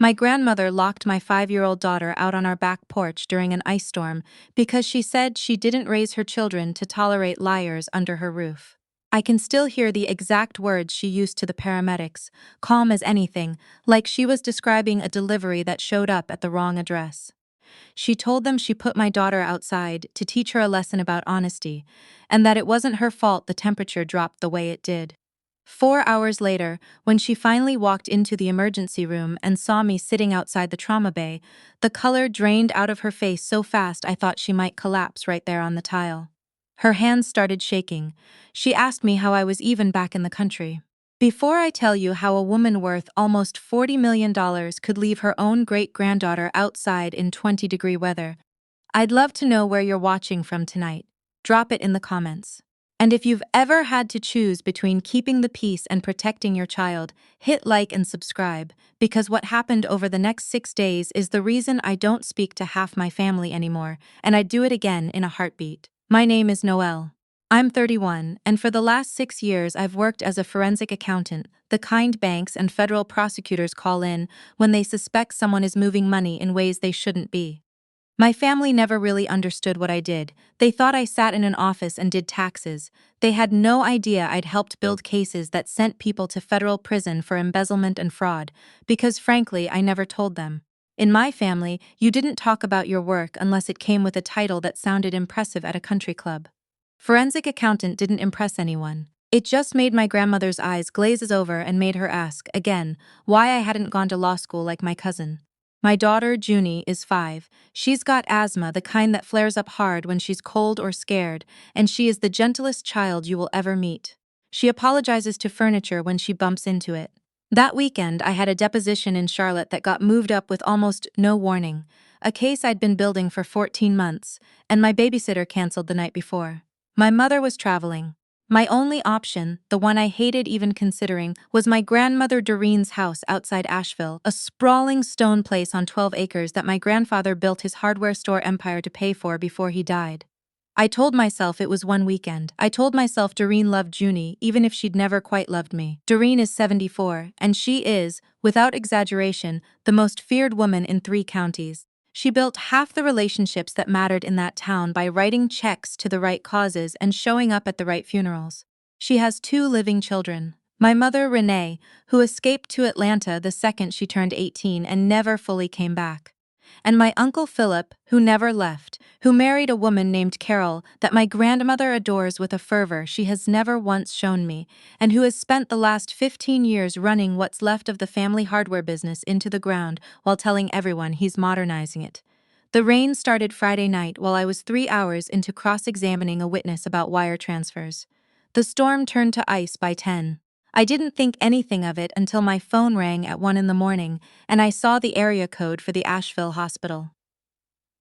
My grandmother locked my 5-year-old daughter out on our back porch during an ice storm because she said she didn't raise her children to tolerate liars under her roof. I can still hear the exact words she used to the paramedics, calm as anything, like she was describing a delivery that showed up at the wrong address. She told them she put my daughter outside to teach her a lesson about honesty, and that it wasn't her fault the temperature dropped the way it did. 4 hours later, when she finally walked into the emergency room and saw me sitting outside the trauma bay, the color drained out of her face so fast I thought she might collapse right there on the tile. Her hands started shaking. She asked me how I was even back in the country. Before I tell you how a woman worth almost $40 million could leave her own great-granddaughter outside in 20-degree weather, I'd love to know where you're watching from tonight. Drop it in the comments. And if you've ever had to choose between keeping the peace and protecting your child, hit like and subscribe, because what happened over the next 6 days is the reason I don't speak to half my family anymore, and I'd do it again in a heartbeat. My name is Noelle. I'm 31, and for the last 6 years I've worked as a forensic accountant, the kind banks and federal prosecutors call in when they suspect someone is moving money in ways they shouldn't be. My family never really understood what I did. They thought I sat in an office and did taxes. They had no idea I'd helped build cases that sent people to federal prison for embezzlement and fraud, because frankly, I never told them. In my family, you didn't talk about your work unless it came with a title that sounded impressive at a country club. Forensic accountant didn't impress anyone. It just made my grandmother's eyes glaze over and made her ask, again, why I hadn't gone to law school like my cousin. My daughter, Junie, is 5. She's got asthma, the kind that flares up hard when she's cold or scared, and she is the gentlest child you will ever meet. She apologizes to furniture when she bumps into it. That weekend, I had a deposition in Charlotte that got moved up with almost no warning, a case I'd been building for 14 months, and my babysitter canceled the night before. My mother was traveling. My only option, the one I hated even considering, was my grandmother Doreen's house outside Asheville, a sprawling stone place on 12 acres that my grandfather built his hardware store empire to pay for before he died. I told myself it was one weekend. I told myself Doreen loved Junie, even if she'd never quite loved me. Doreen is 74, and she is, without exaggeration, the most feared woman in 3 counties. She built half the relationships that mattered in that town by writing checks to the right causes and showing up at the right funerals. She has 2 living children. My mother, Renee, who escaped to Atlanta the second she turned 18 and never fully came back. And my uncle Philip, who never left, who married a woman named Carol that my grandmother adores with a fervor she has never once shown me, and who has spent the last 15 years running what's left of the family hardware business into the ground while telling everyone he's modernizing it. The rain started Friday night while I was 3 hours into cross-examining a witness about wire transfers. The storm turned to ice by 10. I didn't think anything of it until my phone rang at 1 in the morning and I saw the area code for the Asheville hospital.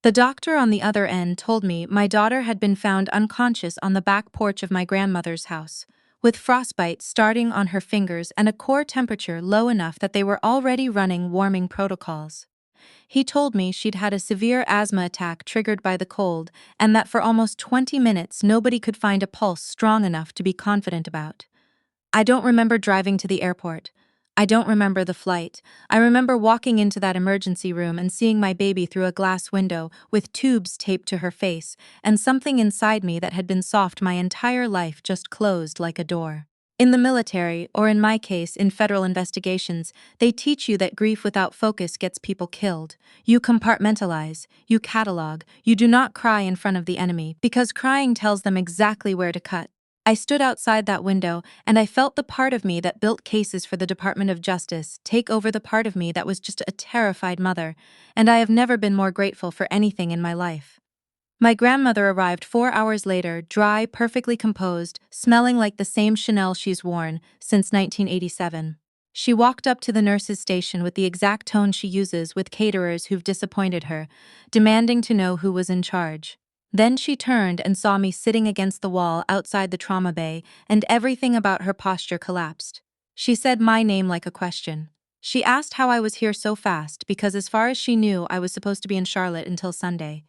The doctor on the other end told me my daughter had been found unconscious on the back porch of my grandmother's house, with frostbite starting on her fingers and a core temperature low enough that they were already running warming protocols. He told me she'd had a severe asthma attack triggered by the cold and that for almost 20 minutes nobody could find a pulse strong enough to be confident about. I don't remember driving to the airport. I don't remember the flight. I remember walking into that emergency room and seeing my baby through a glass window with tubes taped to her face, and something inside me that had been soft my entire life just closed like a door. In the military, or in my case, in federal investigations, they teach you that grief without focus gets people killed. You compartmentalize, you catalog, you do not cry in front of the enemy, because crying tells them exactly where to cut. I stood outside that window, and I felt the part of me that built cases for the Department of Justice take over the part of me that was just a terrified mother, and I have never been more grateful for anything in my life. My grandmother arrived 4 hours later, dry, perfectly composed, smelling like the same Chanel she's worn since 1987. She walked up to the nurse's station with the exact tone she uses with caterers who've disappointed her, demanding to know who was in charge. Then she turned and saw me sitting against the wall outside the trauma bay, and everything about her posture collapsed. She said my name like a question. She asked how I was here so fast because as far as she knew I was supposed to be in Charlotte until Sunday.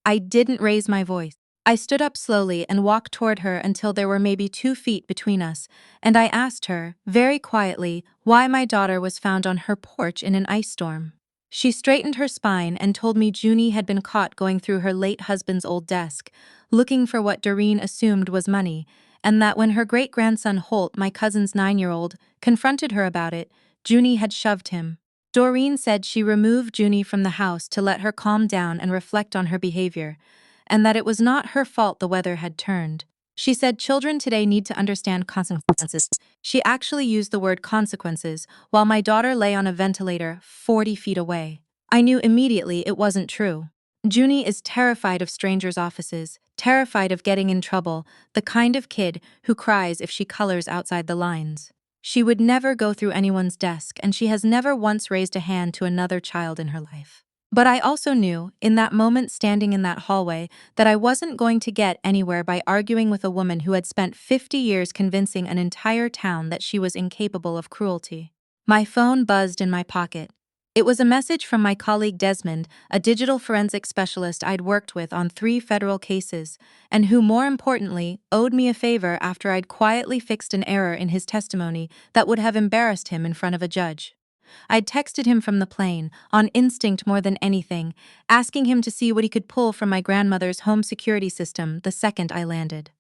I didn't raise my voice. I stood up slowly and walked toward her until there were maybe 2 feet between us, and I asked her, very quietly, why my daughter was found on her porch in an ice storm. She straightened her spine and told me Junie had been caught going through her late husband's old desk, looking for what Doreen assumed was money, and that when her great-grandson Holt, my cousin's 9-year-old, confronted her about it, Junie had shoved him. Doreen said she removed Junie from the house to let her calm down and reflect on her behavior, and that it was not her fault the weather had turned. She said children today need to understand consequences. She actually used the word consequences while my daughter lay on a ventilator 40 feet away. I knew immediately it wasn't true. Junie is terrified of strangers' offices, terrified of getting in trouble, the kind of kid who cries if she colors outside the lines. She would never go through anyone's desk, and she has never once raised a hand to another child in her life. But I also knew, in that moment standing in that hallway, that I wasn't going to get anywhere by arguing with a woman who had spent 50 years convincing an entire town that she was incapable of cruelty. My phone buzzed in my pocket. It was a message from my colleague Desmond, a digital forensic specialist I'd worked with on 3 federal cases, and who, more importantly, owed me a favor after I'd quietly fixed an error in his testimony that would have embarrassed him in front of a judge. I'd texted him from the plane, on instinct more than anything, asking him to see what he could pull from my grandmother's home security system the second I landed.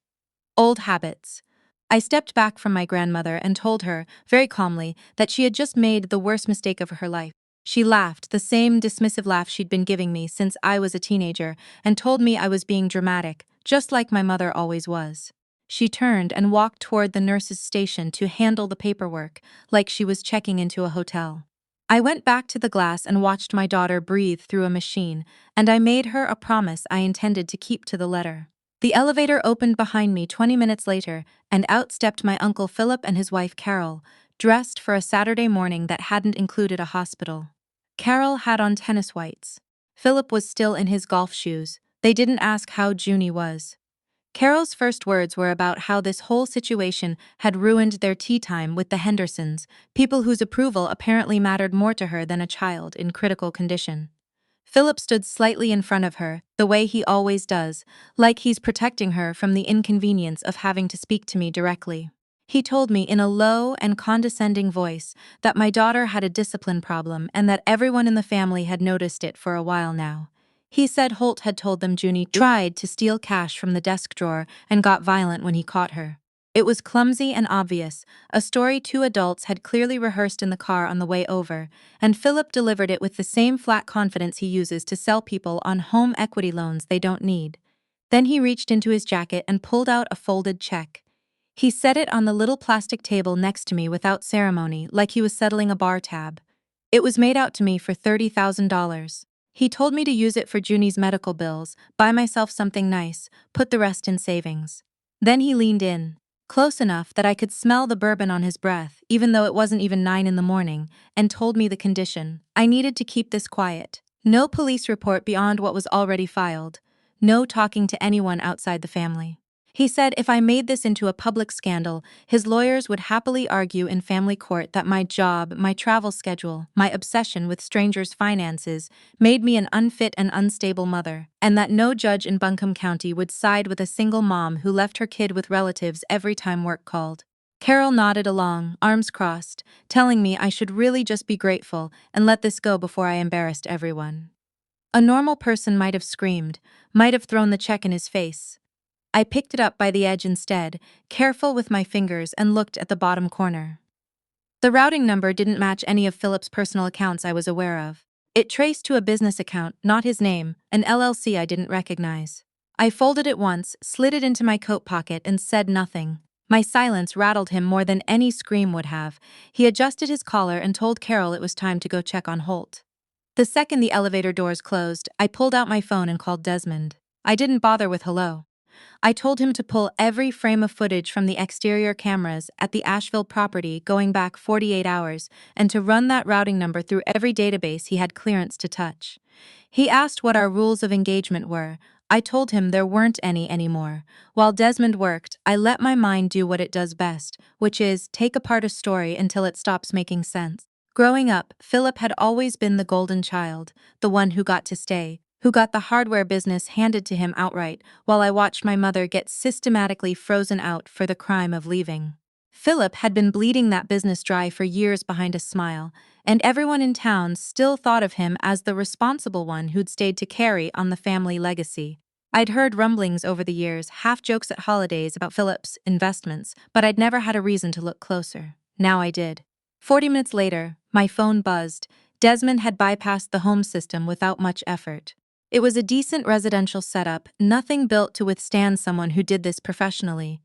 Old habits. I stepped back from my grandmother and told her, very calmly, that she had just made the worst mistake of her life. She laughed, the same dismissive laugh she'd been giving me since I was a teenager, and told me I was being dramatic, just like my mother always was. She turned and walked toward the nurse's station to handle the paperwork, like she was checking into a hotel. I went back to the glass and watched my daughter breathe through a machine, and I made her a promise I intended to keep to the letter. The elevator opened behind me 20 minutes later, and out stepped my Uncle Philip and his wife Carol, dressed for a Saturday morning that hadn't included a hospital. Carol had on tennis whites. Philip was still in his golf shoes. They didn't ask how Junie was. Carol's first words were about how this whole situation had ruined their tea time with the Hendersons, people whose approval apparently mattered more to her than a child in critical condition. Philip stood slightly in front of her, the way he always does, like he's protecting her from the inconvenience of having to speak to me directly. He told me in a low and condescending voice that my daughter had a discipline problem and that everyone in the family had noticed it for a while now. He said Holt had told them Junie tried to steal cash from the desk drawer and got violent when he caught her. It was clumsy and obvious, a story 2 adults had clearly rehearsed in the car on the way over, and Philip delivered it with the same flat confidence he uses to sell people on home equity loans they don't need. Then he reached into his jacket and pulled out a folded check. He set it on the little plastic table next to me without ceremony, like he was settling a bar tab. It was made out to me for $30,000. He told me to use it for Junie's medical bills, buy myself something nice, put the rest in savings. Then he leaned in, close enough that I could smell the bourbon on his breath, even though it wasn't even 9 in the morning, and told me the condition. I needed to keep this quiet. No police report beyond what was already filed. No talking to anyone outside the family. He said if I made this into a public scandal, his lawyers would happily argue in family court that my job, my travel schedule, my obsession with strangers' finances made me an unfit and unstable mother, and that no judge in Buncombe County would side with a single mom who left her kid with relatives every time work called. Carol nodded along, arms crossed, telling me I should really just be grateful and let this go before I embarrassed everyone. A normal person might have screamed, might have thrown the check in his face. I picked it up by the edge instead, careful with my fingers, and looked at the bottom corner. The routing number didn't match any of Philip's personal accounts I was aware of. It traced to a business account, not his name, an LLC I didn't recognize. I folded it once, slid it into my coat pocket, and said nothing. My silence rattled him more than any scream would have. He adjusted his collar and told Carol it was time to go check on Holt. The second the elevator doors closed, I pulled out my phone and called Desmond. I didn't bother with hello. I told him to pull every frame of footage from the exterior cameras at the Asheville property going back 48 hours and to run that routing number through every database he had clearance to touch. He asked what our rules of engagement were. I told him there weren't any anymore. While Desmond worked, I let my mind do what it does best, which is take apart a story until it stops making sense. Growing up, Philip had always been the golden child, the one who got to stay, who got the hardware business handed to him outright, while I watched my mother get systematically frozen out for the crime of leaving. Philip had been bleeding that business dry for years behind a smile, and everyone in town still thought of him as the responsible one who'd stayed to carry on the family legacy. I'd heard rumblings over the years, half jokes at holidays about Philip's investments, but I'd never had a reason to look closer. Now I did. 40 minutes later, my phone buzzed. Desmond had bypassed the home system without much effort. It was a decent residential setup, nothing built to withstand someone who did this professionally.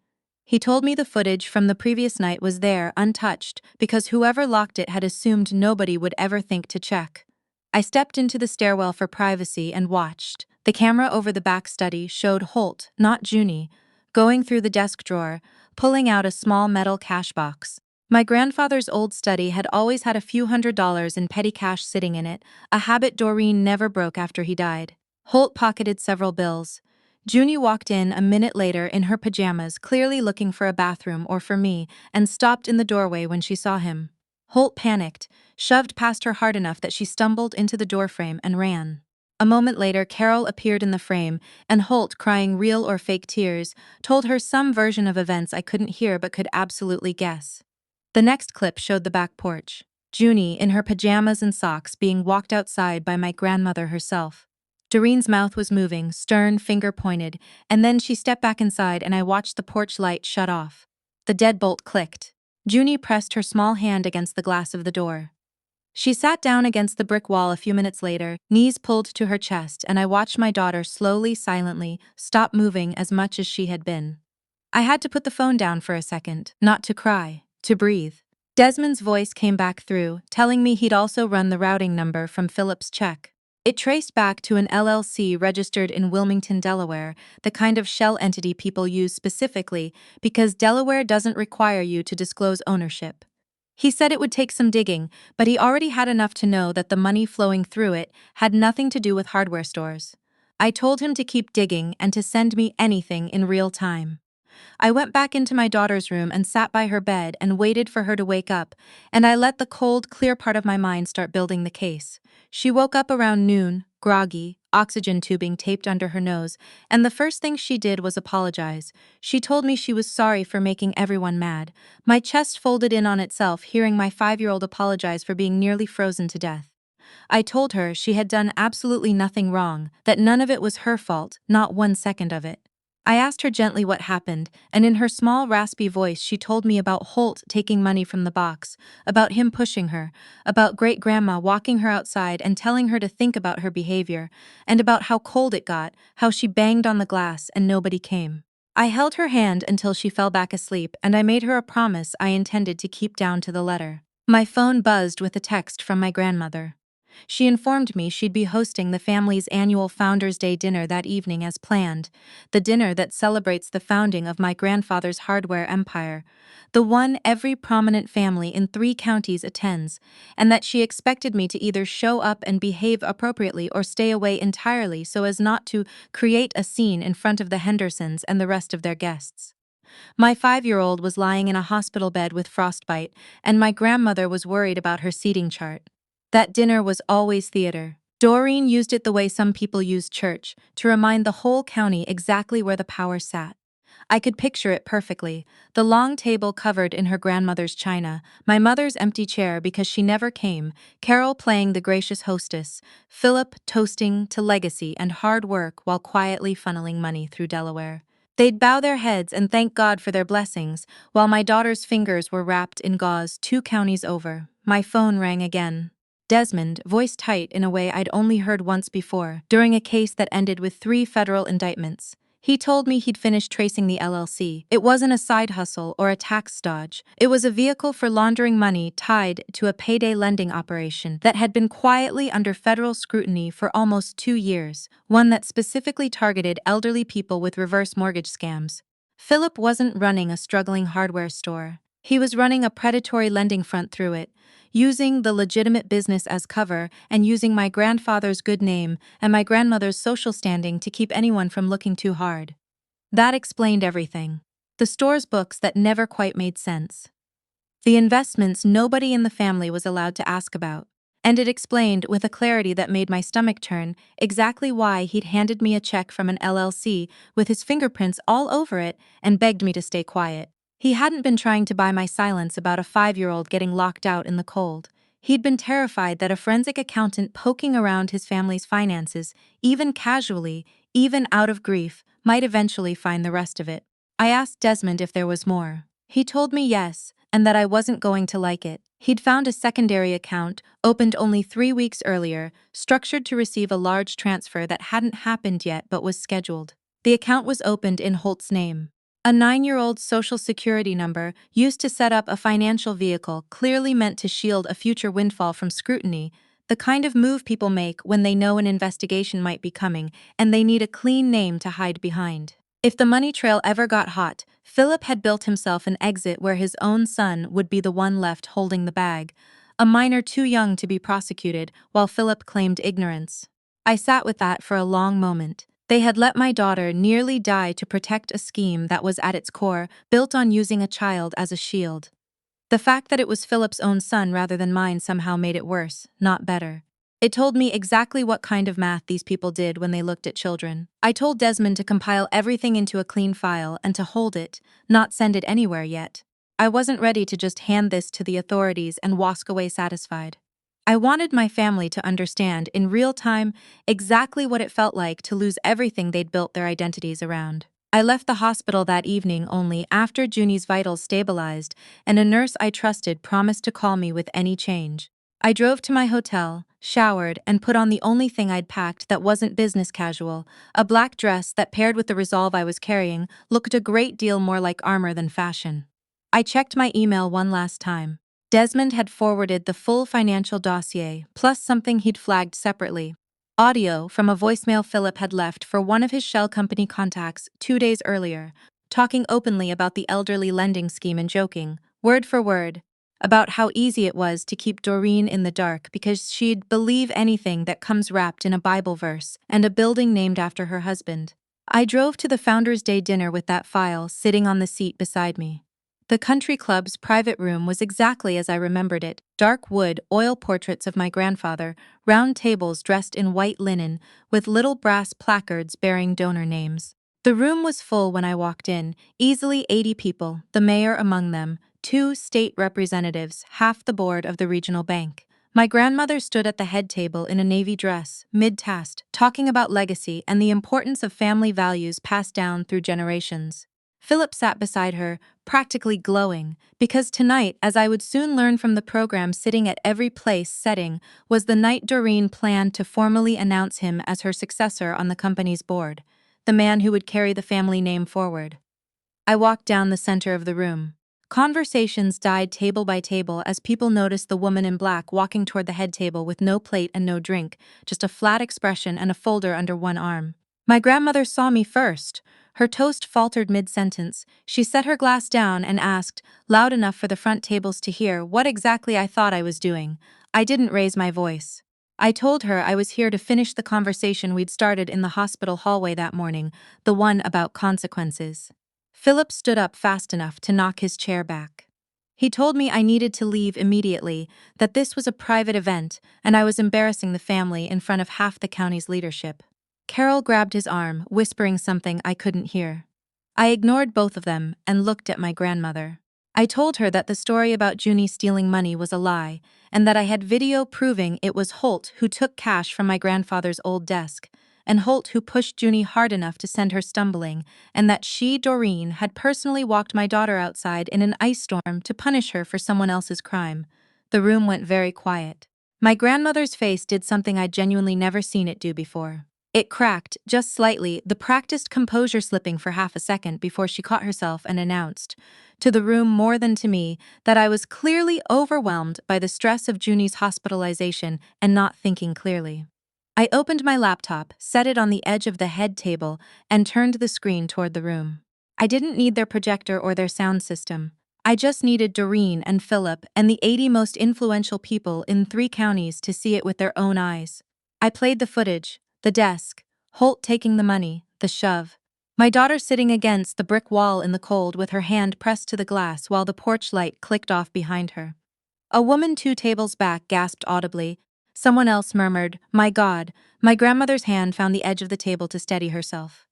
He told me the footage from the previous night was there, untouched, because whoever locked it had assumed nobody would ever think to check. I stepped into the stairwell for privacy and watched. The camera over the back study showed Holt, not Junie, going through the desk drawer, pulling out a small metal cash box. My grandfather's old study had always had a few $100s in petty cash sitting in it, a habit Doreen never broke after he died. Holt pocketed several bills. Junie walked in a minute later in her pajamas, clearly looking for a bathroom or for me, and stopped in the doorway when she saw him. Holt panicked, shoved past her hard enough that she stumbled into the doorframe and ran. A moment later, Carol appeared in the frame, and Holt, crying real or fake tears, told her some version of events I couldn't hear but could absolutely guess. The next clip showed the back porch. Junie, in her pajamas and socks, being walked outside by my grandmother herself. Doreen's mouth was moving, stern, finger pointed, and then she stepped back inside and I watched the porch light shut off. The deadbolt clicked. Junie pressed her small hand against the glass of the door. She sat down against the brick wall a few minutes later, knees pulled to her chest, and I watched my daughter slowly, silently, stop moving as much as she had been. I had to put the phone down for a second, not to cry, to breathe. Desmond's voice came back through, telling me he'd also run the routing number from Philip's check. It traced back to an LLC registered in Wilmington, Delaware, the kind of shell entity people use specifically because Delaware doesn't require you to disclose ownership. He said it would take some digging, but he already had enough to know that the money flowing through it had nothing to do with hardware stores. I told him to keep digging and to send me anything in real time. I went back into my daughter's room and sat by her bed and waited for her to wake up, and I let the cold, clear part of my mind start building the case. She woke up around noon, groggy, oxygen tubing taped under her nose, and the first thing she did was apologize. She told me she was sorry for making everyone mad. My chest folded in on itself hearing my 5-year-old apologize for being nearly frozen to death. I told her she had done absolutely nothing wrong, that none of it was her fault, not 1 second of it. I asked her gently what happened, and in her small, raspy voice she told me about Holt taking money from the box, about him pushing her, about great-grandma walking her outside and telling her to think about her behavior, and about how cold it got, how she banged on the glass and nobody came. I held her hand until she fell back asleep, and I made her a promise I intended to keep down to the letter. My phone buzzed with a text from my grandmother. She informed me she'd be hosting the family's annual Founders' Day dinner that evening as planned, the dinner that celebrates the founding of my grandfather's hardware empire, the one every prominent family in 3 counties attends, and that she expected me to either show up and behave appropriately or stay away entirely so as not to create a scene in front of the Hendersons and the rest of their guests. My 5-year-old was lying in a hospital bed with frostbite, and my grandmother was worried about her seating chart. That dinner was always theater. Doreen used it the way some people use church, to remind the whole county exactly where the power sat. I could picture it perfectly, the long table covered in her grandmother's china, my mother's empty chair because she never came, Carol playing the gracious hostess, Philip toasting to legacy and hard work while quietly funneling money through Delaware. They'd bow their heads and thank God for their blessings, while my daughter's fingers were wrapped in gauze 2 counties over. My phone rang again. Desmond, voice tight in a way I'd only heard once before, during a case that ended with 3 federal indictments. He told me he'd finished tracing the LLC. It wasn't a side hustle or a tax dodge. It was a vehicle for laundering money tied to a payday lending operation that had been quietly under federal scrutiny for almost 2 years, one that specifically targeted elderly people with reverse mortgage scams. Philip wasn't running a struggling hardware store. He was running a predatory lending front through it, using the legitimate business as cover and using my grandfather's good name and my grandmother's social standing to keep anyone from looking too hard. That explained everything. The store's books that never quite made sense. The investments nobody in the family was allowed to ask about. And it explained, with a clarity that made my stomach turn, exactly why he'd handed me a check from an LLC with his fingerprints all over it and begged me to stay quiet. He hadn't been trying to buy my silence about a 5-year-old getting locked out in the cold. He'd been terrified that a forensic accountant poking around his family's finances, even casually, even out of grief, might eventually find the rest of it. I asked Desmond if there was more. He told me yes, and that I wasn't going to like it. He'd found a secondary account, opened only 3 weeks earlier, structured to receive a large transfer that hadn't happened yet but was scheduled. The account was opened in Holt's name. A 9-year-old's social security number, used to set up a financial vehicle clearly meant to shield a future windfall from scrutiny, the kind of move people make when they know an investigation might be coming and they need a clean name to hide behind. If the money trail ever got hot, Philip had built himself an exit where his own son would be the one left holding the bag, a minor too young to be prosecuted, while Philip claimed ignorance. I sat with that for a long moment. They had let my daughter nearly die to protect a scheme that was at its core built on using a child as a shield. The fact that it was Philip's own son rather than mine somehow made it worse, not better. It told me exactly what kind of math these people did when they looked at children. I told Desmond to compile everything into a clean file and to hold it, not send it anywhere yet. I wasn't ready to just hand this to the authorities and walk away satisfied. I wanted my family to understand, in real time, exactly what it felt like to lose everything they'd built their identities around. I left the hospital that evening only after Junie's vitals stabilized, and a nurse I trusted promised to call me with any change. I drove to my hotel, showered, and put on the only thing I'd packed that wasn't business casual, a black dress that, paired with the resolve I was carrying, looked a great deal more like armor than fashion. I checked my email one last time. Desmond had forwarded the full financial dossier, plus something he'd flagged separately. Audio from a voicemail Philip had left for one of his shell company contacts 2 days earlier, talking openly about the elderly lending scheme and joking, word for word, about how easy it was to keep Doreen in the dark because she'd believe anything that comes wrapped in a Bible verse and a building named after her husband. I drove to the Founders' Day dinner with that file sitting on the seat beside me. The country club's private room was exactly as I remembered it: dark wood, oil portraits of my grandfather, round tables dressed in white linen, with little brass placards bearing donor names. The room was full when I walked in, easily 80 people, the mayor among them, 2 state representatives, half the board of the regional bank. My grandmother stood at the head table in a navy dress, mid-task, talking about legacy and the importance of family values passed down through generations. Philip sat beside her, practically glowing, because tonight, as I would soon learn from the program sitting at every place setting, was the night Doreen planned to formally announce him as her successor on the company's board, the man who would carry the family name forward. I walked down the center of the room. Conversations died table by table as people noticed the woman in black walking toward the head table with no plate and no drink, just a flat expression and a folder under one arm. My grandmother saw me first. Her toast faltered mid-sentence. She set her glass down and asked, loud enough for the front tables to hear, what exactly I thought I was doing. I didn't raise my voice. I told her I was here to finish the conversation we'd started in the hospital hallway that morning, the one about consequences. Philip stood up fast enough to knock his chair back. He told me I needed to leave immediately, that this was a private event, and I was embarrassing the family in front of half the county's leadership. Carol grabbed his arm, whispering something I couldn't hear. I ignored both of them and looked at my grandmother. I told her that the story about Junie stealing money was a lie, and that I had video proving it was Holt who took cash from my grandfather's old desk, and Holt who pushed Junie hard enough to send her stumbling, and that she, Doreen, had personally walked my daughter outside in an ice storm to punish her for someone else's crime. The room went very quiet. My grandmother's face did something I'd genuinely never seen it do before. It cracked, just slightly, the practiced composure slipping for half a second before she caught herself and announced, to the room more than to me, that I was clearly overwhelmed by the stress of Junie's hospitalization and not thinking clearly. I opened my laptop, set it on the edge of the head table, and turned the screen toward the room. I didn't need their projector or their sound system. I just needed Doreen and Philip and the 80 most influential people in 3 counties to see it with their own eyes. I played the footage. The desk, Holt taking the money, the shove. My daughter sitting against the brick wall in the cold with her hand pressed to the glass while the porch light clicked off behind her. A woman 2 tables back gasped audibly, Someone else murmured, "My God." My grandmother's hand found the edge of the table to steady herself.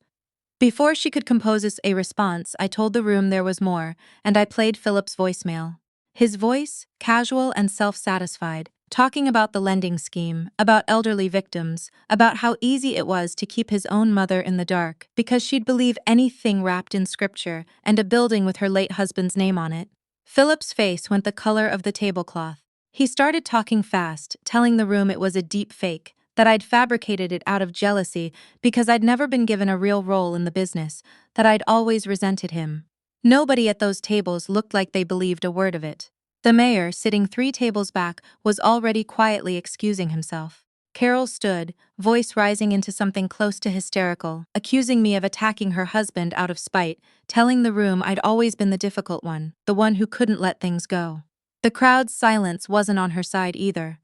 Before she could compose a response, I told the room there was more, and I played Philip's voicemail. His voice, casual and self-satisfied, talking about the lending scheme, about elderly victims, about how easy it was to keep his own mother in the dark because she'd believe anything wrapped in scripture and a building with her late husband's name on it. Philip's face went the color of the tablecloth. He started talking fast, telling the room it was a deep fake, that I'd fabricated it out of jealousy because I'd never been given a real role in the business, that I'd always resented him. Nobody at those tables looked like they believed a word of it. The mayor, sitting 3 tables back, was already quietly excusing himself. Carol stood, voice rising into something close to hysterical, accusing me of attacking her husband out of spite, telling the room I'd always been the difficult one, the one who couldn't let things go. The crowd's silence wasn't on her side either.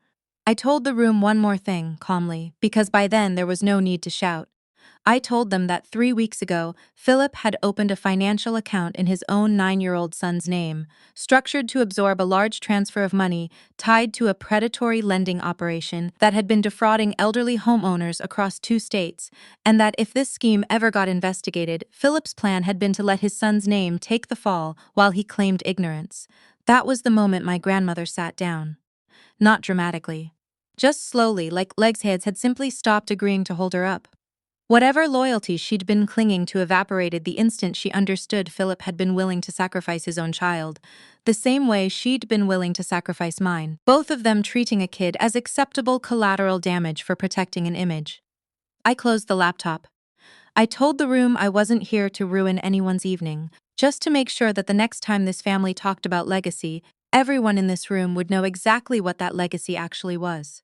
I told the room one more thing, calmly, because by then there was no need to shout. I told them that 3 weeks ago, Philip had opened a financial account in his own 9-year-old son's name, structured to absorb a large transfer of money tied to a predatory lending operation that had been defrauding elderly homeowners across 2 states, and that if this scheme ever got investigated, Philip's plan had been to let his son's name take the fall while he claimed ignorance. That was the moment my grandmother sat down. Not dramatically. Just slowly, like legs heads had simply stopped agreeing to hold her up. Whatever loyalty she'd been clinging to evaporated the instant she understood Philip had been willing to sacrifice his own child, the same way she'd been willing to sacrifice mine, both of them treating a kid as acceptable collateral damage for protecting an image. I closed the laptop. I told the room I wasn't here to ruin anyone's evening, just to make sure that the next time this family talked about legacy, everyone in this room would know exactly what that legacy actually was.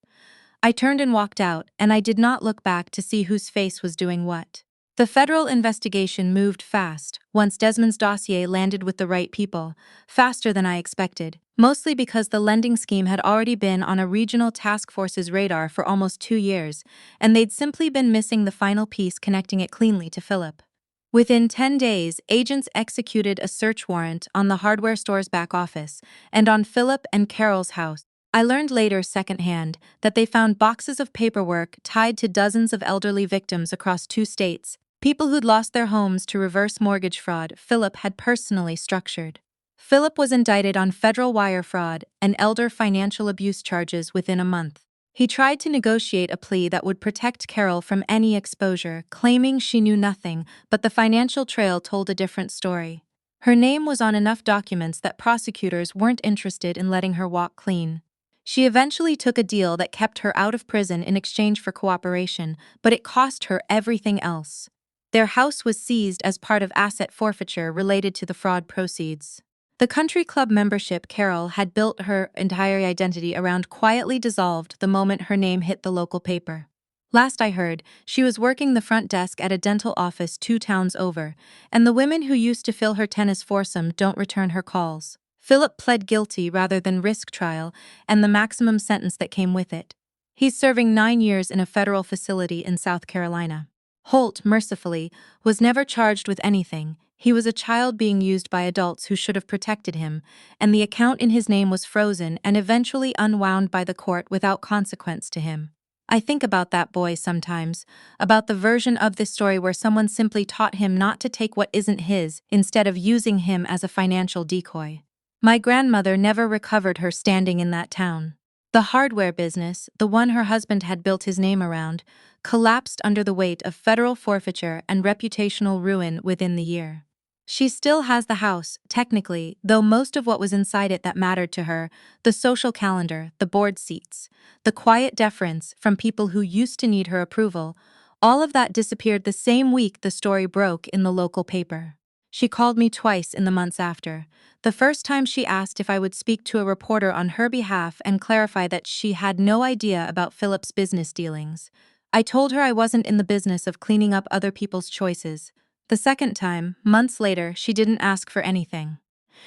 I turned and walked out, and I did not look back to see whose face was doing what. The federal investigation moved fast, once Desmond's dossier landed with the right people, faster than I expected, mostly because the lending scheme had already been on a regional task force's radar for almost 2 years, and they'd simply been missing the final piece connecting it cleanly to Philip. Within 10 days, agents executed a search warrant on the hardware store's back office and on Philip and Carol's house. I learned later secondhand that they found boxes of paperwork tied to dozens of elderly victims across 2 states, people who'd lost their homes to reverse mortgage fraud Philip had personally structured. Philip was indicted on federal wire fraud and elder financial abuse charges within a month. He tried to negotiate a plea that would protect Carol from any exposure, claiming she knew nothing, but the financial trail told a different story. Her name was on enough documents that prosecutors weren't interested in letting her walk clean. She eventually took a deal that kept her out of prison in exchange for cooperation, but it cost her everything else. Their house was seized as part of asset forfeiture related to the fraud proceeds. The country club membership Carol had built her entire identity around quietly dissolved the moment her name hit the local paper. Last I heard, she was working the front desk at a dental office 2 towns over, and the women who used to fill her tennis foursome don't return her calls. Philip pled guilty rather than risk trial, and the maximum sentence that came with it. He's serving 9 years in a federal facility in South Carolina. Holt, mercifully, was never charged with anything. He was a child being used by adults who should have protected him, and the account in his name was frozen and eventually unwound by the court without consequence to him. I think about that boy sometimes, about the version of this story where someone simply taught him not to take what isn't his instead of using him as a financial decoy. My grandmother never recovered her standing in that town. The hardware business, the one her husband had built his name around, collapsed under the weight of federal forfeiture and reputational ruin within the year. She still has the house, technically, though most of what was inside it that mattered to her, the social calendar, the board seats, the quiet deference from people who used to need her approval, all of that disappeared the same week the story broke in the local paper. She called me twice in the months after. The first time she asked if I would speak to a reporter on her behalf and clarify that she had no idea about Philip's business dealings. I told her I wasn't in the business of cleaning up other people's choices. The second time, months later, she didn't ask for anything.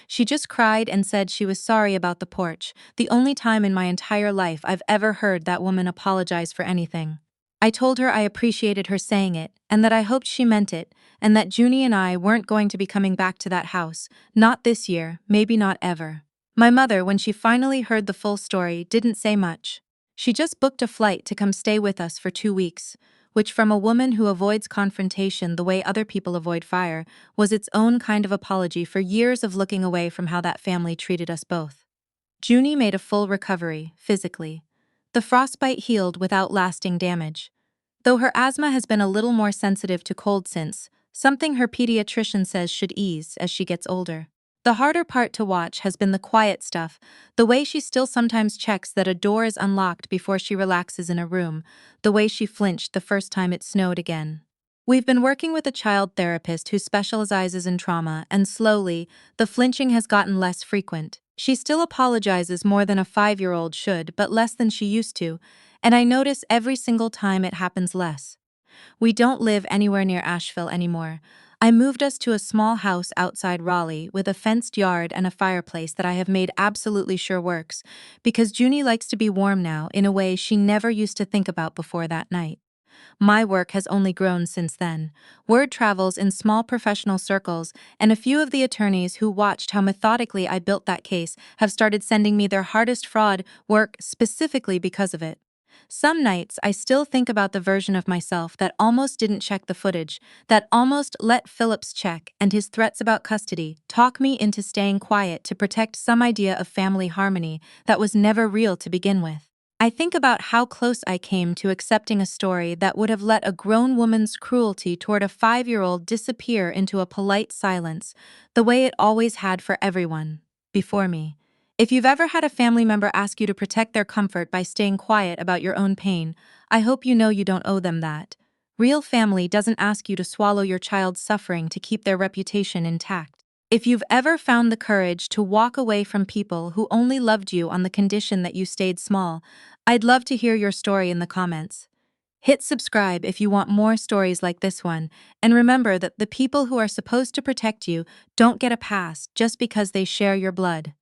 She just cried and said she was sorry about the porch, the only time in my entire life I've ever heard that woman apologize for anything. I told her I appreciated her saying it, and that I hoped she meant it, and that Junie and I weren't going to be coming back to that house, not this year, maybe not ever. My mother, when she finally heard the full story, didn't say much. She just booked a flight to come stay with us for 2 weeks, which, from a woman who avoids confrontation the way other people avoid fire, was its own kind of apology for years of looking away from how that family treated us both. Junie made a full recovery, physically. The frostbite healed without lasting damage. Though her asthma has been a little more sensitive to cold since, something her pediatrician says should ease as she gets older. The harder part to watch has been the quiet stuff, the way she still sometimes checks that a door is unlocked before she relaxes in a room, the way she flinched the first time it snowed again. We've been working with a child therapist who specializes in trauma, and slowly, the flinching has gotten less frequent. She still apologizes more than a 5-year-old should, but less than she used to, and I notice every single time it happens less. We don't live anywhere near Asheville anymore. I moved us to a small house outside Raleigh with a fenced yard and a fireplace that I have made absolutely sure works, because Junie likes to be warm now in a way she never used to think about before that night. My work has only grown since then. Word travels in small professional circles, and a few of the attorneys who watched how methodically I built that case have started sending me their hardest fraud work specifically because of it. Some nights, I still think about the version of myself that almost didn't check the footage, that almost let Phillips check, and his threats about custody talk me into staying quiet to protect some idea of family harmony that was never real to begin with. I think about how close I came to accepting a story that would have let a grown woman's cruelty toward a 5-year-old disappear into a polite silence, the way it always had for everyone before me. If you've ever had a family member ask you to protect their comfort by staying quiet about your own pain, I hope you know you don't owe them that. Real family doesn't ask you to swallow your child's suffering to keep their reputation intact. If you've ever found the courage to walk away from people who only loved you on the condition that you stayed small, I'd love to hear your story in the comments. Hit subscribe if you want more stories like this one, and remember that the people who are supposed to protect you don't get a pass just because they share your blood.